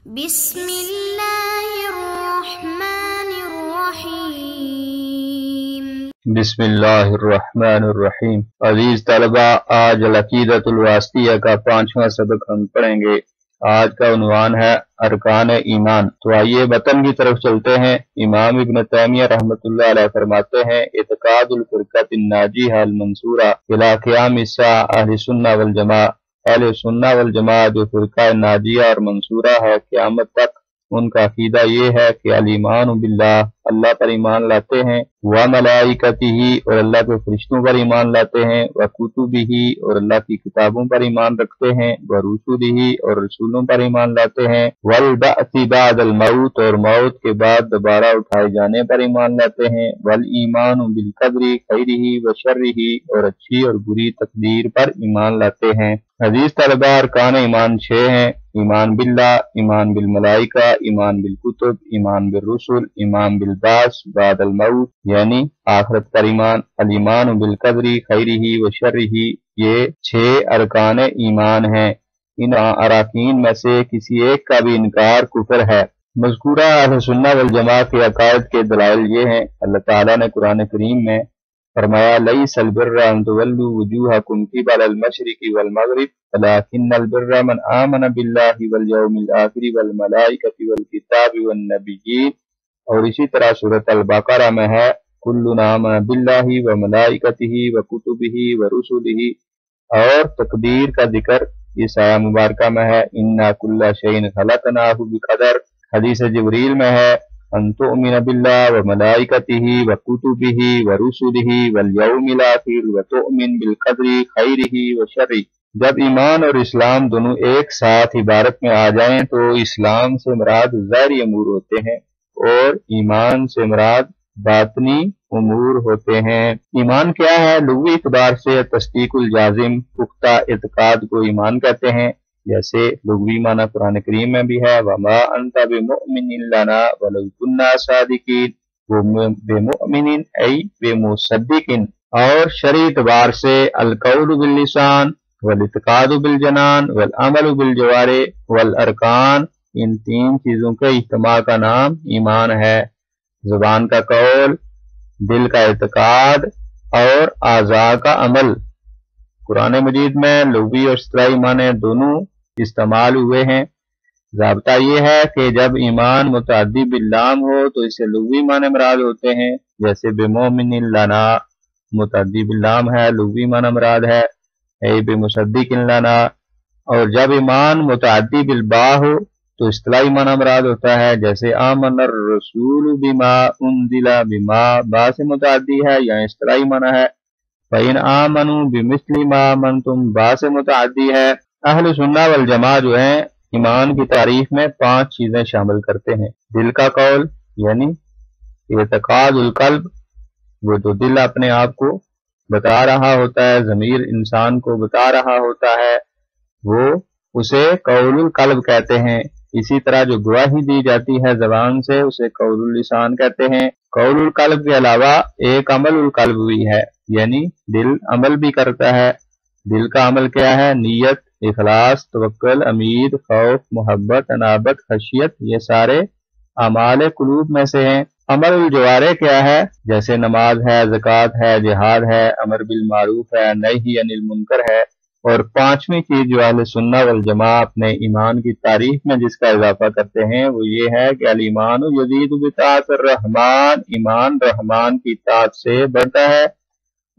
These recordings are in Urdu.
بسم اللہ الرحمن الرحیم۔ بسم اللہ الرحمن الرحیم۔ عزیز طلبہ، آج العقیدۃ الواسطیہ کا 5واں سبق ہم پڑھیں گے۔ آج کا عنوان ہے ارکان ایمان۔ تو آئیے متن کی طرف چلتے ہیں۔ امام ابن تیمیہ رحمۃ اللہ علیہ فرماتے ہیں، اعتقاد الفرقۃ الناجیہ المنصورہ الی قیام الساعہ اہل سنہ والجماعہ، اہل سنہ والجماعہ جو فرقہ ناجیہ اور منصورہ ہے قیامت تک، ان کا عقیدہ یہ ہے کہ الایمان باللہ، اللہ پر ایمان لاتے ہیں، وملائکتہ اور اللہ کے فرشتوں پر ایمان لاتے ہیں، وکتبہ اور اللہ کی کتابوں پر ایمان رکھتے ہیں، ورسلہ اور رسولوں پر ایمان لاتے ہیں، والبعث بعد الموت اور موت کے بعد دوبارہ اٹھائے جانے پر ایمان لاتے ہیں، والایمان بالقدر خیرہ وشرہ اور اچھی اور بری تقدیر پر ایمان لاتے ہیں۔ عزیز طلبہ، ارکان ایمان 6 ہیں: ایمان باللہ، ایمان بالملائکہ، ایمان بالکتب، ایمان بالرسل، ایمان بالبعث بعد الموت یعنی آخرت پر ایمان، الایمان بالقدر خیرہ وشرہ، یہ 6 ارکان ایمان ہیں۔ ان اراکین میں سے کسی ایک کا بھی انکار کفر ہے۔ مذکورہ اہل سنہ والجماعت کے عقائد کے دلائل یہ ہیں۔ اللہ تعالیٰ نے قرآن کریم میں فرمایا، لیس البر ان تولوا وجوہکم قبل المشرق والمغرب ولکن البر من آمن باللہ والیوم الآخر والملائکۃ والکتاب والنبیین، اور اسی طرح سورۃ البقرہ میں ہے، کلنا آمن باللہ وملائکتہ وکتبہ ورسلہ، اور تقدیر کا ذکر اس آیہ مبارکہ میں ہے، انا کل شیء خلقناہ بقدر۔ حدیث جبریل میں ہے، ان تؤمن باللہ وملائکتہ وکتبہ ورسلہ والیوم الآخر وتؤمن بالقدر خیرہ وشرہ۔ جب ایمان اور اسلام دونوں ایک ساتھ عبارت میں آ جائیں تو اسلام سے مراد ظاہری امور ہوتے ہیں اور ایمان سے مراد باطنی امور ہوتے ہیں۔ ایمان کیا ہے؟ لغوی اعتبار سے تصدیق الجازم، پختہ اعتقاد کو ایمان کہتے ہیں، جیسے لغوی معنی قرآن کریم میں بھی ہے، وما انت بمؤمن لنا ولو كنا صادقین، بمؤمن ای بمصدق۔ اور شرعی اعتبار سے القول باللسان والاعتقاد بالجنان والعمل بالجوارح والارکان، ان 3 چیزوں کے اجتماع کا نام ایمان ہے۔ زبان کا قول، دل کا اعتقاد اور اعضاء کا عمل۔ قرآن مجید میں لغوی اور اصطلاحی معنی دونوں استعمال ہوئے ہیں۔ ضابطہ یہ ہے کہ جب ایمان متعدی باللام ہو تو اسے لغوی معنی مراد ہوتے ہیں، جیسے بمؤمن لنا متعدی باللام ہے، لغوی معنی مراد ہے، اے بمصدق لنا۔ اور جب ایمان متعدی بالبا ہو تو اصطلاحی معنی مراد ہوتا ہے، جیسے آمن الرسول بما انزل بما، با سے متعدی ہے، یہاں اصطلاحی معنی ہے، فَإِنْ آمَنُوا بِمِثْلِ مَا آمَنْتُمْ، با سے متعدی ہے۔ اہل سنہ والجماعہ جو ہیں ایمان کی تعریف میں 5 چیزیں شامل کرتے ہیں: دل کا قول یعنی اعتقاد القلب، وہ جو دل اپنے آپ کو بتا رہا ہوتا ہے، ضمیر انسان کو بتا رہا ہوتا ہے، وہ اسے قول القلب کہتے ہیں۔ اسی طرح جو گواہی دی جاتی ہے زبان سے، اسے قول اللسان کہتے ہیں۔ قول القلب کے علاوہ ایک عمل القلب بھی ہے، یعنی دل عمل بھی کرتا ہے۔ دل کا عمل کیا ہے؟ نیت، اخلاص، توکل، امید، خوف، محبت، انابت، خشیت، یہ سارے اعمال قلوب میں سے ہیں۔ عمل الجوارح کیا ہے؟ جیسے نماز ہے، زکوٰۃ ہے، جہاد ہے، امر بالمعروف ہے، نہی عن المنکر ہے۔ اور 5ویں چیز جو اہل سنہ والجماعہ اپنے ایمان کی تعریف میں جس کا اضافہ کرتے ہیں وہ یہ ہے کہ الایمان یزید بطاعت الرحمن، ایمان رحمان کی طاعت سے بڑھتا ہے،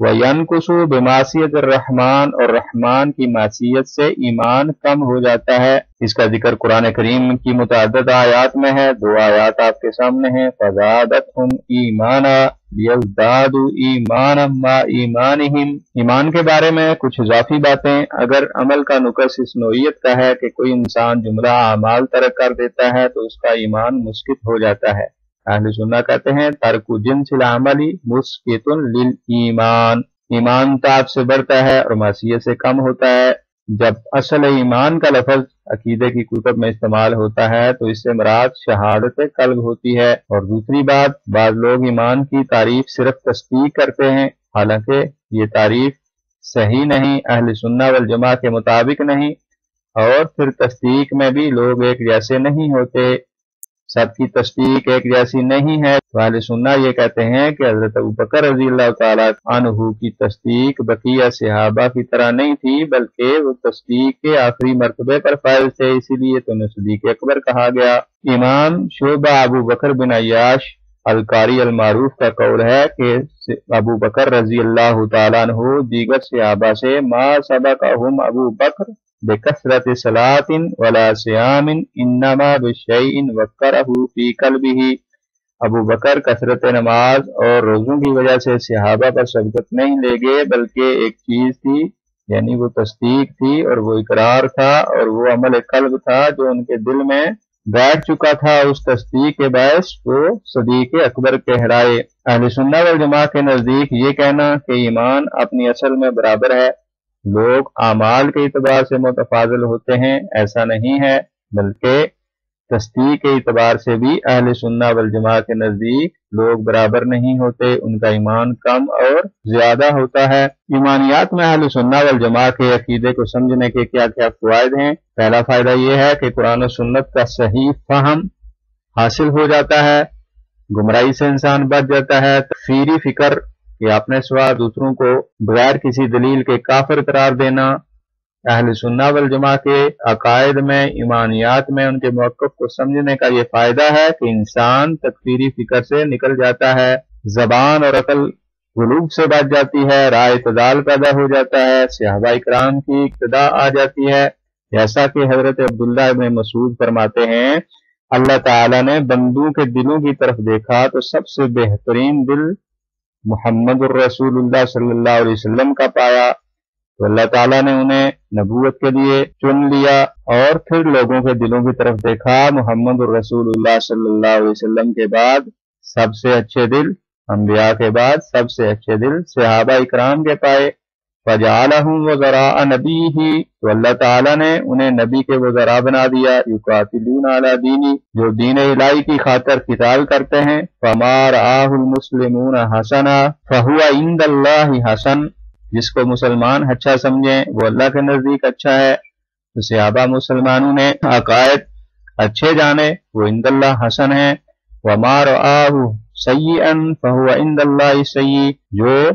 وینقص بمعصیت الرحمن، اور رحمان کی معصیت سے ایمان کم ہو جاتا ہے۔ اس کا ذکر قرآن کریم کی متعدد آیات میں ہے۔ 2 آیات آپ کے سامنے ہیں، فزادتہم ایمانا لیزدادوا ایمانا مع ایمانہم۔ ایمان کے بارے میں کچھ اضافی باتیں۔ اگر عمل کا نقص اس نوعیت کا ہے کہ کوئی انسان جملہ اعمال ترک کر دیتا ہے تو اس کا ایمان مسقط ہو جاتا ہے۔ اہل سنہ کہتے ہیں، ترک جنس العمل مسقط للایمان، ایمان طاعت سے بڑھتا ہے اور معصیت سے کم ہوتا ہے۔ جب اصل ایمان کا لفظ عقیدے کی کتب میں استعمال ہوتا ہے تو اس سے مراد شہادت قلب ہوتی ہے۔ اور دوسری بات، بعض لوگ ایمان کی تعریف صرف تصدیق کرتے ہیں، حالانکہ یہ تعریف صحیح نہیں، اہل سنہ والجماعہ کے مطابق نہیں۔ اور پھر تصدیق میں بھی لوگ ایک جیسے نہیں ہوتے، سب کی تصدیق ایک جیسی نہیں ہے۔ اہل سنہ یہ کہتے ہیں کہ حضرت ابوبکر رضی اللہ تعالیٰ عنہ کی تصدیق بقیہ صحابہ کی طرح نہیں تھی، بلکہ وہ تصدیق کے آخری مرتبے پر فائز تھے، اسی لیے تو انہیں صدیق اکبر کہا گیا۔ امام شعبہ ابو بکر بن عیاش القاری المعروف کا قول ہے کہ ابو بکر رضی اللہ تعالیٰ عنہ دیگر صحابہ سے ما سبقہم ابو بکر بکثرت صلاۃ ولا صیام انما بشیء وقرہ فی قلبہ، ابو بکر کثرت نماز اور روزوں کی وجہ سے صحابہ پر سبقت نہیں لے گئے، بلکہ ایک چیز تھی، یعنی وہ تصدیق تھی اور وہ اقرار تھا اور وہ عمل قلب تھا جو ان کے دل میں بیٹھ چکا تھا۔ اس تصدیق کے باعث وہ صدیق اکبر کہلائے۔ اہل سنہ والجماعہ کے نزدیک یہ کہنا کہ ایمان اپنی اصل میں برابر ہے، لوگ اعمال کے اعتبار سے متفاضل ہوتے ہیں، ایسا نہیں ہے، بلکہ تصدیق کے اعتبار سے بھی اہل سنہ والجماعہ کے نزدیک لوگ برابر نہیں ہوتے، ان کا ایمان کم اور زیادہ ہوتا ہے۔ ایمانیات میں اہل سنہ والجماعہ کے عقیدے کو سمجھنے کے کیا کیا فوائد ہیں؟ پہلا فائدہ یہ ہے کہ قرآن و سنت کا صحیح فہم حاصل ہو جاتا ہے، گمراہی سے انسان بچ جاتا ہے۔ تکفیری فکر کہ اپنے سوا دوسروں کو بغیر کسی دلیل کے کافر قرار دینا، اہل سنہ والجماعہ کے عقائد میں، ایمانیات میں ان کے موقف کو سمجھنے کا یہ فائدہ ہے کہ انسان تکفیری فکر سے نکل جاتا ہے، زبان اور عقل غلوب سے بچ جاتی ہے، راہ اعتدال پیدا ہو جاتا ہے، صحابہ کرام کی اقتداء آ جاتی ہے، جیسا کہ حضرت عبداللہ ابن مسعود فرماتے ہیں اللہ تعالیٰ نے بندوں کے دلوں کی طرف دیکھا تو سب سے بہترین دل محمد الرسول اللہ صلی اللہ علیہ وسلم کا پایا، تو اللہ تعالیٰ نے انہیں نبوت کے لیے چن لیا، اور پھر لوگوں کے دلوں کی طرف دیکھا، محمد الرسول اللہ صلی اللہ علیہ وسلم کے بعد سب سے اچھے دل، انبیاء کے بعد سب سے اچھے دل صحابہ اکرام کے پائے، فجعلہم وزراء نبیہ، تو اللہ تعالیٰ نے انہیں نبی کے وزراء بنا دیا، یقاتلون علی دینی، جو دین الہی کی خاطر قتال کرتے ہیں، فما رآہ المسلمون حسنا فہو عند اللہ حسن، جس کو مسلمان اچھا سمجھیں وہ اللہ کے نزدیک اچھا ہے، تو صحابہ مسلمانوں نے عقائد اچھے جانے وہ عند اللہ حسن ہے، وما رآہ سیئا فہو عند اللہ سیئ، جو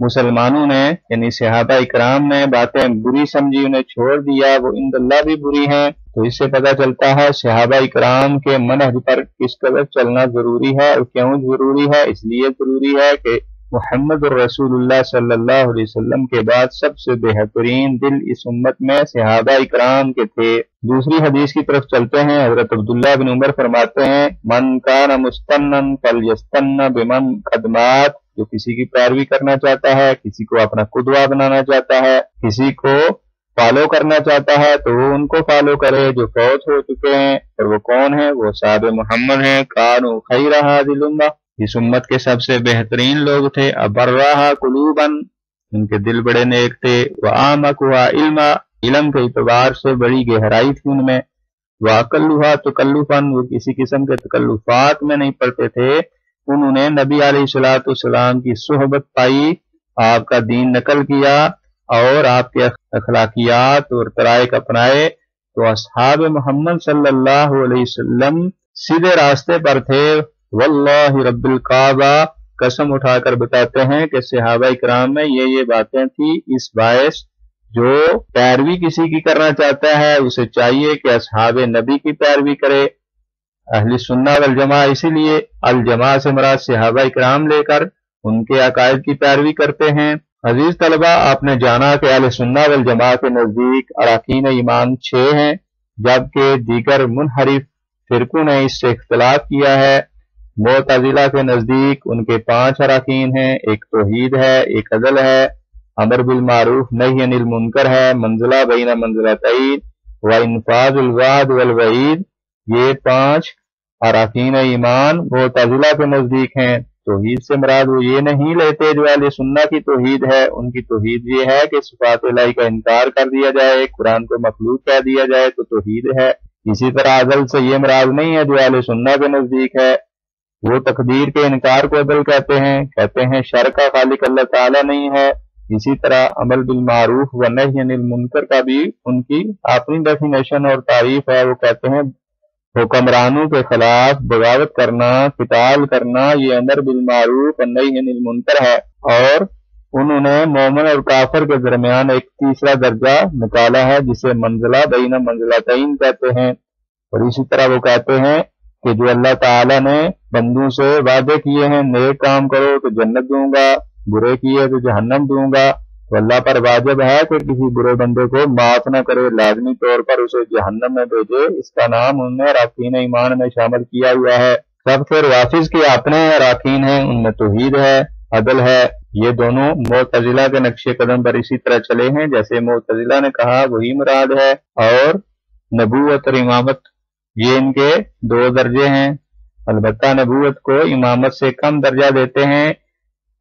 مسلمانوں نے یعنی صحابہ اکرام نے باتیں بری سمجھی انہیں چھوڑ دیا وہ عند اللہ بھی بری ہیں۔ تو اس سے پتہ چلتا ہے صحابہ اکرام کے منہج پر کس قدر چلنا ضروری ہے، اور کیوں ضروری ہے؟ اس لیے ضروری ہے کہ محمد الرسول اللہ صلی اللہ علیہ وسلم کے بعد سب سے بہترین دل اس امت میں صحابہ اکرام کے تھے۔ دوسری حدیث کی طرف چلتے ہیں، حضرت عبداللہ بن عمر فرماتے ہیں من کان مستنن فلیستن بمن قد مات، جو کسی کی پیروی کرنا چاہتا ہے، کسی کو اپنا قدوہ بنانا چاہتا ہے، کسی کو فالو کرنا چاہتا ہے، تو وہ ان کو فالو کرے جو فوت ہو چکے ہیں، اور وہ کون ہیں؟ وہ صحاب محمد ہیں، کانوا خیر ھذی الامہ، اس امت کے سب سے بہترین لوگ تھے، ابرھا قلوبا، ان کے دل بڑے نیک تھے، واعمقھا علما، علم کے اعتبار سے بڑی گہرائی تھی ان میں، واقلھا تکلفا، وہ کسی قسم کے تکلفات میں نہیں پڑتے تھے، انہوں نے نبی علیہ الصلوۃ والسلام کی صحبت پائی، آپ کا دین نقل کیا اور آپ کے اخلاقیات اور طرائق اپنائے، تو اصحاب محمد صلی اللہ علیہ وسلم سیدھے راستے پر تھے۔ واللہ رب الکعبہ، قسم اٹھا کر بتاتے ہیں کہ صحابہ اکرام میں یہ باتیں تھی، اس باعث جو پیروی کسی کی کرنا چاہتا ہے اسے چاہیے کہ اصحاب نبی کی پیروی کرے۔ اہل سنہ والجماعہ اسی لیے الجماعہ سے مراد صحابہ اکرام لے کر ان کے عقائد کی پیروی کرتے ہیں۔ عزیز طلبہ، آپ نے جانا کہ اہل سنہ والجماعہ کے نزدیک اراکین ایمان 6 ہیں، جبکہ دیگر منحرف فرقوں نے اس سے اختلاف کیا ہے۔ معتزلہ کے نزدیک ان کے 5 اراکین ہیں، ایک توحید ہے، ایک عدل ہے، امر بالمعروف نہی عن المنکر ہے، منزلہ بین منزلتین و انفاذ الوعد والوعید، یہ 5 اراکین ایمان معتزلہ کے نزدیک ہیں۔ توحید سے مراد وہ یہ نہیں لیتے جو اہل سنہ کی توحید ہے، ان کی توحید یہ ہے کہ صفات الہی کا انکار کر دیا جائے، قرآن کو مخلوق کہہ دیا جائے تو توحید ہے۔ اسی طرح عدل سے یہ مراد نہیں ہے جو اہل سنہ کے نزدیک ہے، وہ تقدیر کے انکار کو عدل کہتے ہیں شر کا خالق اللہ تعالیٰ نہیں ہے، اسی طرح امر بالمعروف و نہی عن المنکر کا بھی ان کی اپنی ڈیفینیشن اور تعریف ہے۔ وہ کہتے ہیں حکمرانوں کے خلاف بغاوت کرنا، قتال کرنا، یہ امر بالمعروف و نہی عن المنکر ہے، اور انہوں نے مومن اور کافر کے درمیان ایک تیسرا درجہ نکالا ہے جسے منزلہ بین منزلتین کہتے ہیں۔ اور اسی طرح وہ کہتے ہیں کہ جو اللہ تعالیٰ نے بندوں سے وعدے کیے ہیں، نیک کام کرو تو جنت دوں گا، برے کیے تو جہنم دوں گا، تو اللہ پر واجب ہے کہ کسی برے بندے کو معاف نہ کرے، لازمی طور پر اسے جہنم میں بھیجے۔ اس کا نام انہوں نے اراکین ایمان میں شامل کیا ہوا ہے۔ سب سے روافظ کے اپنے اراکین ہیں، ان میں توحید ہے، عدل ہے۔ یہ دونوں معتزلہ کے نقش قدم پر اسی طرح چلے ہیں جیسے معتزلہ نے کہا وہی مراد ہے، اور نبوت اور امامت یہ ان کے دو درجے ہیں۔ البتہ نبوت کو امامت سے کم درجہ دیتے ہیں،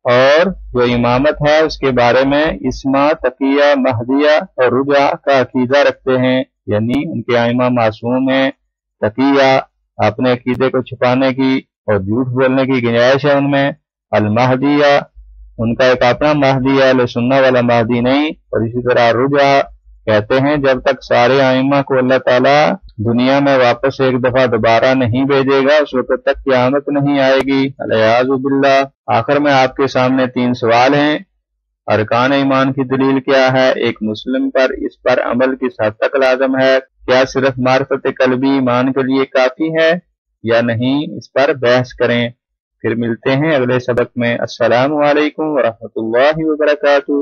اور جو امامت ہے اس کے بارے میں اسما، تقیہ، مہدیہ اور رجع کا عقیدہ رکھتے ہیں، یعنی ان کے ائمہ معصوم ہیں۔ تقیہ اپنے عقیدے کو چھپانے کی اور جھوٹ بولنے کی گنجائش ہے ان میں۔ المہدیہ ان کا ایک اپنا مہدی ہے، اہل سنہ والا مہدی نہیں۔ اور اسی طرح رجع کہتے ہیں جب تک سارے ائمہ کو اللہ تعالیٰ دنیا میں واپس ایک دفعہ دوبارہ نہیں بھیجے گا اس وقت تک قیامت نہیں آئے گی، والعیاذ باللہ۔ آخر میں آپ کے سامنے 3 سوال ہیں۔ ارکان ایمان کی دلیل کیا ہے؟ ایک مسلم پر اس پر عمل کس حد تک لازم ہے؟ کیا صرف معرفت قلبی ایمان کے لیے کافی ہے یا نہیں؟ اس پر بحث کریں۔ پھر ملتے ہیں اگلے سبق میں۔ السلام علیکم ورحمۃ اللہ وبرکاتہ۔